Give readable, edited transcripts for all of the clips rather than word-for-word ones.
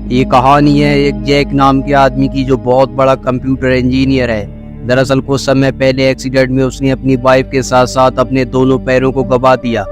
ये कहानी है एक जैक नाम के आदमी की जो बहुत बड़ा कंप्यूटर इंजीनियर है। दरअसल कुछ समय पहले एक्सीडेंट में उसने अपनी वाइफ के साथ साथ अपने दोनों पैरों को गंवा दिया।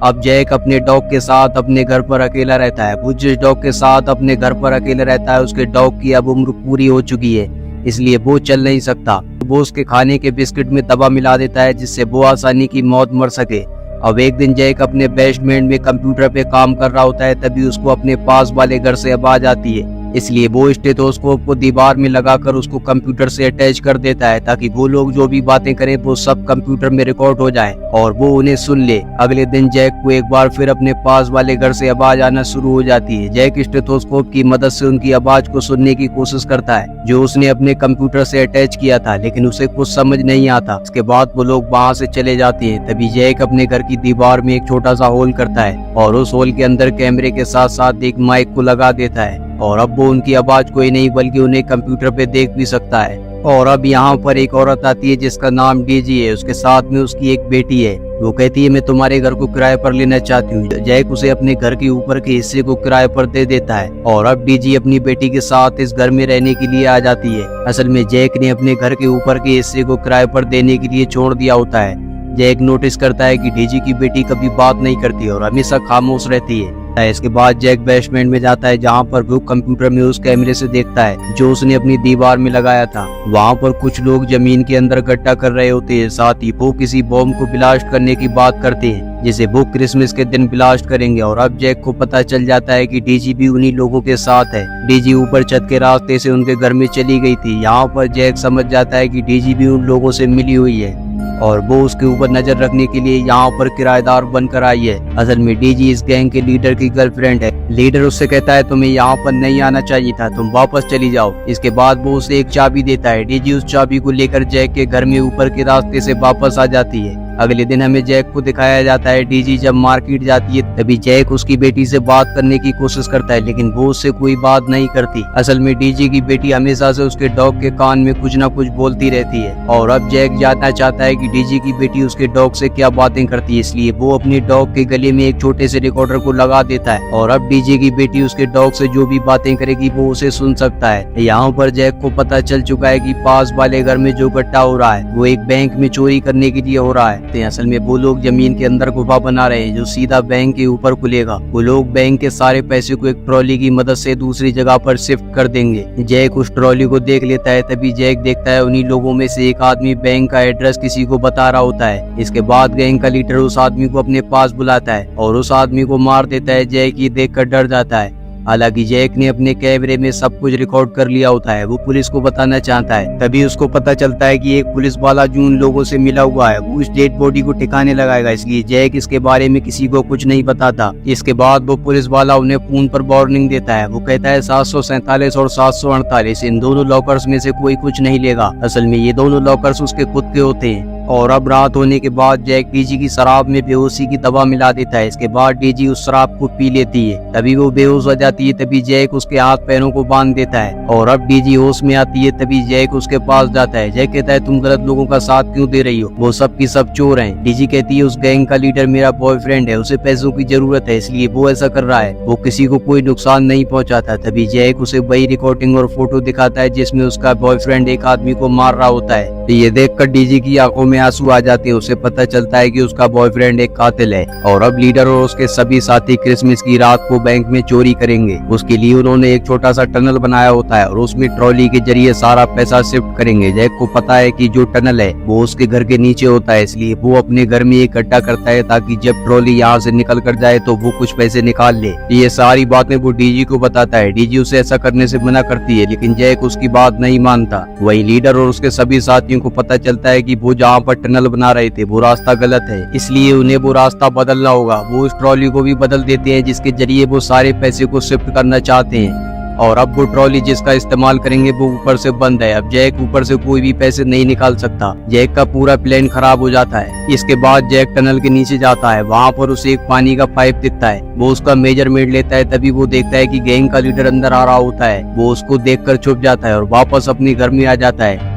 अब जैक अपने डॉग के साथ अपने घर पर अकेला रहता है। वो जिस डॉग के साथ अपने घर पर अकेला रहता है उसके डॉग की अब उम्र पूरी हो चुकी है, इसलिए वो चल नहीं सकता। वो उसके खाने के बिस्किट में दवा मिला देता है जिससे वो आसानी की मौत मर सके। अब एक दिन जैक अपने बेसमेंट में कंप्यूटर पे काम कर रहा होता है, तभी उसको अपने पास वाले घर से आवाज आती है। इसलिए वो स्टेथोस्कोप को दीवार में लगाकर उसको कंप्यूटर से अटैच कर देता है ताकि वो लोग जो भी बातें करें वो सब कंप्यूटर में रिकॉर्ड हो जाए और वो उन्हें सुन ले। अगले दिन जैक को एक बार फिर अपने पास वाले घर से आवाज आना शुरू हो जाती है। जैक स्टेथोस्कोप की मदद से उनकी आवाज को सुनने की कोशिश करता है जो उसने अपने कंप्यूटर से अटैच किया था, लेकिन उसे कुछ समझ नहीं आता। इसके बाद वो लोग वहाँ से चले जाते हैं। तभी जैक अपने घर की दीवार में एक छोटा सा होल करता है और उस होल के अंदर कैमरे के साथ साथ एक माइक को लगा देता है और अब वो उनकी आवाज को ही नहीं बल्कि उन्हें कंप्यूटर पे देख भी सकता है। और अब यहाँ पर एक औरत आती है जिसका नाम डीजी है। उसके साथ में उसकी एक बेटी है। वो कहती है मैं तुम्हारे घर को किराए पर लेना चाहती हूँ। जैक उसे अपने घर के ऊपर के हिस्से को किराए पर दे देता है और अब डीजी अपनी बेटी के साथ इस घर में रहने के लिए आ जाती है। असल में जैक ने अपने घर के ऊपर के हिस्से को किराए पर देने के लिए छोड़ दिया होता है। जैक नोटिस करता है कि डीजी की बेटी कभी बात नहीं करती और हमेशा खामोश रहती है। इसके बाद जैक बेसमेंट में जाता है जहाँ पर वो कंप्यूटर में उस कैमरे से देखता है जो उसने अपनी दीवार में लगाया था। वहाँ पर कुछ लोग जमीन के अंदर गड्ढा कर रहे होते हैं। साथ ही वो किसी बॉम्ब को ब्लास्ट करने की बात करते हैं जिसे वो क्रिसमस के दिन ब्लास्ट करेंगे। और अब जैक को पता चल जाता है कि डीजी भी उन्हीं लोगों के साथ है। डीजी ऊपर छत के रास्ते से उनके घर में चली गई थी। यहाँ पर जैक समझ जाता है कि डीजी भी उन लोगों से मिली हुई है और वो उसके ऊपर नजर रखने के लिए यहाँ पर किराएदार बनकर आई है। असल में डीजी इस गैंग के लीडर की गर्लफ्रेंड है। लीडर उससे कहता है तुम्हें यहाँ पर नहीं आना चाहिए था, तुम वापस चली जाओ। इसके बाद वो उसे एक चाबी देता है। डीजी उस चाबी को लेकर जैक के घर में ऊपर के रास्ते से वापस आ जाती है। अगले दिन हमें जैक को दिखाया जाता है डीजी जब मार्केट जाती है तभी जैक उसकी बेटी से बात करने की कोशिश करता है लेकिन वो उससे कोई बात नहीं करती। असल में डीजी की बेटी हमेशा से उसके डॉग के कान में कुछ न कुछ बोलती रहती है और अब जैक जानना चाहता है कि डीजी की बेटी उसके डॉग से क्या बातें करती है, इसलिए वो अपने डॉग के गले में एक छोटे से रिकॉर्डर को लगा देता है और अब डीजी की बेटी उसके डॉग से जो भी बातें करेगी वो उसे सुन सकता है। यहाँ पर जैक को पता चल चुका है कि पास वाले घर में जो गड्ढा हो रहा है वो एक बैंक में चोरी करने के लिए हो रहा है। असल में वो लोग जमीन के अंदर गुफा बना रहे हैं जो सीधा बैंक के ऊपर खुलेगा। वो लोग बैंक के सारे पैसे को एक ट्रॉली की मदद से दूसरी जगह पर शिफ्ट कर देंगे। जैक उस ट्रॉली को देख लेता है। तभी जैक देखता है उन्हीं लोगों में से एक आदमी बैंक का एड्रेस किसी को बता रहा होता है। इसके बाद गैंग का लीडर उस आदमी को अपने पास बुलाता है और उस आदमी को मार देता है। जैक ये देखकर डर जाता है। हालांकि जैक ने अपने कैमरे में सब कुछ रिकॉर्ड कर लिया होता है। वो पुलिस को बताना चाहता है। तभी उसको पता चलता है कि एक पुलिस वाला जो उन लोगों से मिला हुआ है वो इस डेड बॉडी को ठिकाने लगाएगा, इसलिए जैक इसके बारे में किसी को कुछ नहीं बताता। इसके बाद वो पुलिस वाला उन्हें फोन पर वार्निंग देता है। वो कहता है 747 और 748 इन दोनों लॉकर्स में से कोई कुछ नहीं लेगा। असल में ये दोनों लॉकर्स उसके खुद के होते हैं। और अब रात होने के बाद जैक डीजी की शराब में बेहोशी की दवा मिला देता है। इसके बाद डीजी उस शराब को पी लेती है। तभी वो बेहोश हो जाती है। तभी जैक उसके हाथ पैरों को बांध देता है और अब डीजी होश में आती है। तभी जैक उसके पास जाता है। जैक कहता है तुम गलत लोगों का साथ क्यों दे रही हो, वो सब की सब चोर हैं। डीजी कहती है उस गैंग का लीडर मेरा बॉयफ्रेंड है, उसे पैसों की जरूरत है इसलिए वो ऐसा कर रहा है, वो किसी को कोई नुकसान नहीं पहुँचाता। तभी जैक उसे वही रिकॉर्डिंग और फोटो दिखाता है जिसमें उसका बॉयफ्रेंड एक आदमी को मार रहा होता है। ये देखकर डीजी की आंखों में आंसू आ जाते हैं। उसे पता चलता है कि उसका बॉयफ्रेंड एक कातिल है और अब लीडर और उसके सभी साथी क्रिसमस की रात को बैंक में चोरी करेंगे। उसके लिए उन्होंने एक छोटा सा टनल बनाया होता है और उसमें ट्रॉली के जरिए सारा पैसा शिफ्ट करेंगे। जैक को पता है कि जो टनल है वो उसके घर के नीचे होता है, इसलिए वो अपने घर में एक गड्ढा करता है ताकि जब ट्रॉली यहाँ से निकल कर जाए तो वो कुछ पैसे निकाल ले। ये सारी बातें वो डीजी को बताता है। डीजी उसे ऐसा करने से मना करती है लेकिन जैक उसकी बात नहीं मानता। वही लीडर और उसके सभी साथियों को पता चलता है कि वो जहाँ पर टनल बना रहे थे वो रास्ता गलत है, इसलिए उन्हें वो रास्ता बदलना होगा। वो उस ट्रॉली को भी बदल देते हैं जिसके जरिए वो सारे पैसे को शिफ्ट करना चाहते हैं और अब वो ट्रॉली जिसका इस्तेमाल करेंगे वो ऊपर से बंद है। अब जैक ऊपर से कोई भी पैसे नहीं निकाल सकता। जैक का पूरा प्लान खराब हो जाता है। इसके बाद जैक टनल के नीचे जाता है। वहाँ पर उसे एक पानी का पाइप दिखता है। वो उसका मेजरमेंट लेता है। तभी वो देखता है कि गैंग का लीडर अंदर आ रहा होता है। वो उसको देखकर छुप जाता है और वापस अपने घर में आ जाता है।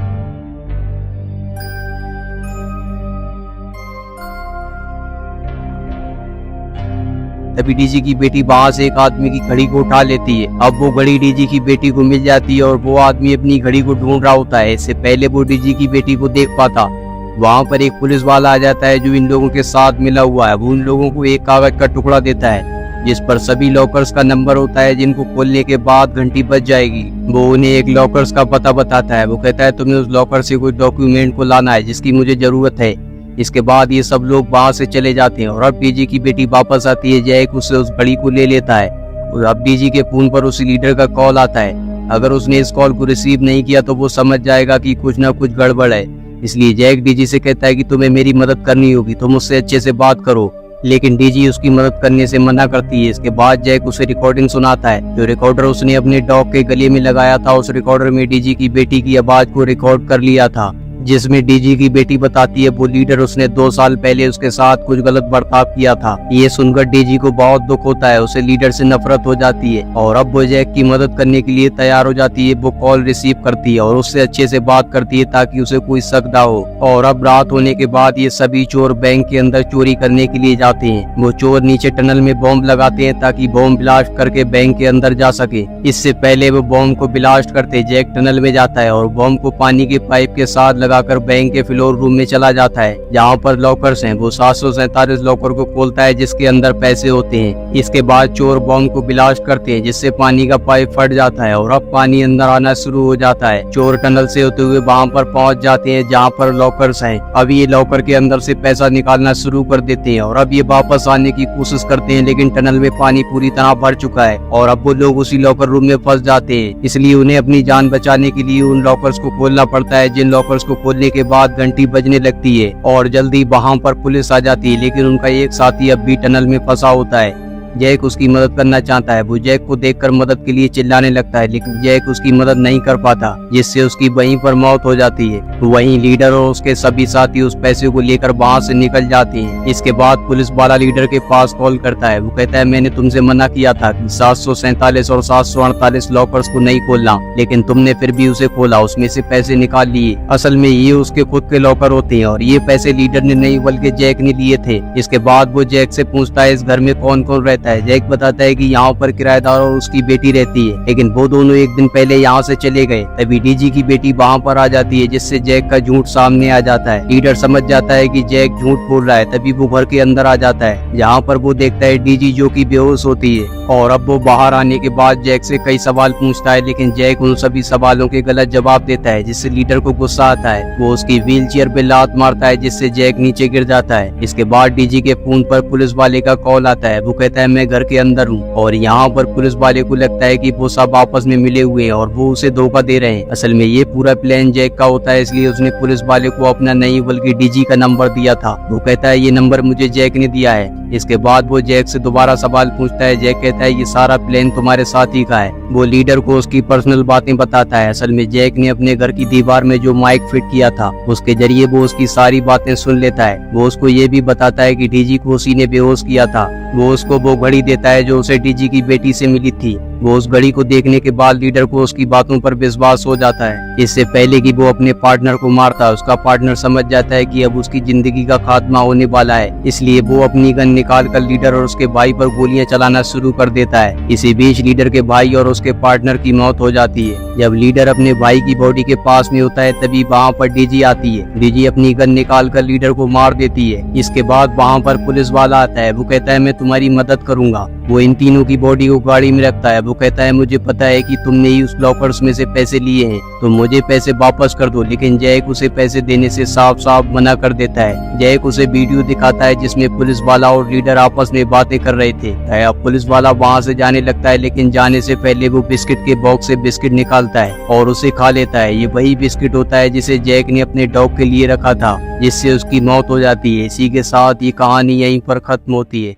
तभी डीजी की बेटी वहां से एक आदमी की घड़ी को उठा लेती है। अब वो घड़ी डीजी की बेटी को मिल जाती है और वो आदमी अपनी घड़ी को ढूंढ रहा होता है। इससे पहले वो डीजी की बेटी को देख पाता, वहाँ पर एक पुलिस वाला आ जाता है जो इन लोगों के साथ मिला हुआ है। वो उन लोगों को एक कागज का टुकड़ा देता है जिस पर सभी लॉकर्स का नंबर होता है जिनको खोलने के बाद घंटी बज जाएगी। वो उन्हें एक लॉकर्स का पता बताता है। वो कहता है तुम्हें उस लॉकर से कोई डॉक्यूमेंट को लाना है जिसकी मुझे जरूरत है। इसके बाद ये सब लोग वहाँ से चले जाते हैं और अब डीजी की बेटी वापस आती है। जैक उससे उस घड़ी को ले लेता है और अब डीजी के फोन पर उस लीडर का कॉल आता है। अगर उसने इस कॉल को रिसीव नहीं किया तो वो समझ जाएगा कि कुछ ना कुछ गड़बड़ है। इसलिए जैक डीजी से कहता है कि तुम्हें मेरी मदद करनी होगी, तुम उससे अच्छे से बात करो। लेकिन डीजी उसकी मदद करने से मना करती है। इसके बाद जैक उसे रिकॉर्डिंग सुनाता है। जो रिकॉर्डर उसने अपने डॉग के गले में लगाया था, उस रिकॉर्डर में डीजी की बेटी की आवाज को रिकॉर्ड कर लिया था, जिसमें डीजी की बेटी बताती है वो लीडर उसने 2 साल पहले उसके साथ कुछ गलत बर्ताव किया था। ये सुनकर डीजी को बहुत दुख होता है, उसे लीडर से नफरत हो जाती है और अब वो जैक की मदद करने के लिए तैयार हो जाती है। वो कॉल रिसीव करती है और उससे अच्छे से बात करती है ताकि उसे कोई शक ना हो। और अब रात होने के बाद ये सभी चोर बैंक के अंदर चोरी करने के लिए जाते हैं। वो चोर नीचे टनल में बॉम्ब लगाते हैं ताकि बॉम्ब ब्लास्ट करके बैंक के अंदर जा सके। इससे पहले वो बॉम्ब को ब्लास्ट करते जैक टनल में जाता है और बॉम्ब को पानी के पाइप के साथ लगाकर बैंक के फ्लोर रूम में चला जाता है जहां पर लॉकर्स हैं। वो 747 लॉकर को खोलता है जिसके अंदर पैसे होते हैं। इसके बाद चोर बॉम्ब को ब्लास्ट करते हैं जिससे पानी का पाइप फट जाता है और अब पानी अंदर आना शुरू हो जाता है। चोर टनल से होते हुए वहां पर पहुंच जाते हैं जहां पर लॉकर्स हैं। अब ये लॉकर के अंदर से पैसा निकालना शुरू कर देते हैं और अब ये वापस आने की कोशिश करते हैं, लेकिन टनल में पानी पूरी तरह भर चुका है और अब वो लोग उसी लॉकर रूम में फंस जाते हैं। इसलिए उन्हें अपनी जान बचाने के लिए उन लॉकर्स को खोलना पड़ता है, जिन लॉकर्स को खोलने के बाद घंटी बजने लगती है और जल्दी वहां पर पुलिस आ जाती है। लेकिन उनका एक साथी अब भी टनल में फंसा होता है। जैक उसकी मदद करना चाहता है। वो जैक को देखकर मदद के लिए चिल्लाने लगता है, लेकिन जैक उसकी मदद नहीं कर पाता, जिससे उसकी वहीं पर मौत हो जाती है। वहीं लीडर और उसके सभी साथी उस पैसे को लेकर वहां से निकल जाते हैं। इसके बाद पुलिस वाला लीडर के पास कॉल करता है। वो कहता है मैंने तुमसे मना किया था कि 747 और 748 लॉकर्स को नहीं खोलना, लेकिन तुमने फिर भी उसे खोला, उसमें से पैसे निकाल लिए। असल में ये उसके खुद के लॉकर होते हैं और ये पैसे लीडर ने नहीं बल्कि जैक ने लिए थे। इसके बाद वो जैक से पूछता है इस घर में कौन कौन रहता है। जैक बताता है कि यहाँ पर किराएदार और उसकी बेटी रहती है, लेकिन वो दोनों एक दिन पहले यहाँ से चले गए। तभी डीजी की बेटी वहाँ पर आ जाती है, जिससे जैक का झूठ सामने आ जाता है। लीडर समझ जाता है कि जैक झूठ बोल रहा है। तभी वो घर के अंदर आ जाता है, जहाँ पर वो देखता है डीजी जो कि बेहोश होती है। और अब वो बाहर आने के बाद जैक से कई सवाल पूछता है, लेकिन जैक उन सभी सवालों के गलत जवाब देता है, जिससे लीडर को गुस्सा आता है। वो उसकी व्हील चेयर पे लात मारता है, जिससे जैक नीचे गिर जाता है। इसके बाद डीजी के फोन पर पुलिस वाले का कॉल आता है। वो कहता है मैं घर के अंदर हूँ और यहाँ पर पुलिस वाले को लगता है कि वो सब आपस में मिले हुए हैं और वो उसे धोखा दे रहे हैं। असल में ये पूरा प्लान जैक का होता है, इसलिए उसने पुलिस वाले को अपना नहीं बल्कि डीजी का नंबर दिया था। वो कहता है ये नंबर मुझे जैक ने दिया है। इसके बाद वो जैक से दोबारा सवाल पूछता है। जैक कहता है ये सारा प्लान तुम्हारे साथी का है। वो लीडर को उसकी पर्सनल बातें बताता है। असल में जैक ने अपने घर की दीवार में जो माइक फिट किया था, उसके जरिए वो उसकी सारी बातें सुन लेता है। वो उसको ये भी बताता है कि डीजी को उसी ने बेहोश किया था। वो उसको वो घड़ी देता है जो उसे डीजी की बेटी से मिली थी। वो उस घड़ी को देखने के बाद लीडर को उसकी बातों पर विश्वास हो जाता है। इससे पहले कि वो अपने पार्टनर को मारता है, उसका पार्टनर समझ जाता है कि अब उसकी जिंदगी का खात्मा होने वाला है। इसलिए वो अपनी गन निकाल कर लीडर और उसके भाई पर गोलियां चलाना शुरू कर देता है। इसी बीच लीडर के भाई और उसके पार्टनर की मौत हो जाती है। जब लीडर अपने भाई की बॉडी के पास में होता है, तभी वहाँ पर डीजी आती है। डीजी अपनी गन निकाल कर लीडर को मार देती है। इसके बाद वहाँ पर पुलिस वाला आता है। वो कहता है मैं तुम्हारी मदद करूंगा। वो इन तीनों की बॉडी को गाड़ी में रखता है। वो कहता है मुझे पता है कि तुमने ही उस लॉकर्स में से पैसे लिए हैं, तो मुझे पैसे वापस कर दो। लेकिन जैक उसे पैसे देने से साफ साफ मना कर देता है। जैक उसे वीडियो दिखाता है जिसमें पुलिस वाला और लीडर आपस में बातें कर रहे थे। अब पुलिस वाला वहाँ से जाने लगता है, लेकिन जाने से पहले वो बिस्किट के बॉक्स से बिस्किट निकालता है और उसे खा लेता है। ये वही बिस्किट होता है जिसे जैक ने अपने डॉग के लिए रखा था, जिससे उसकी मौत हो जाती है। इसी के साथ ये कहानी यहीं पर खत्म होती है।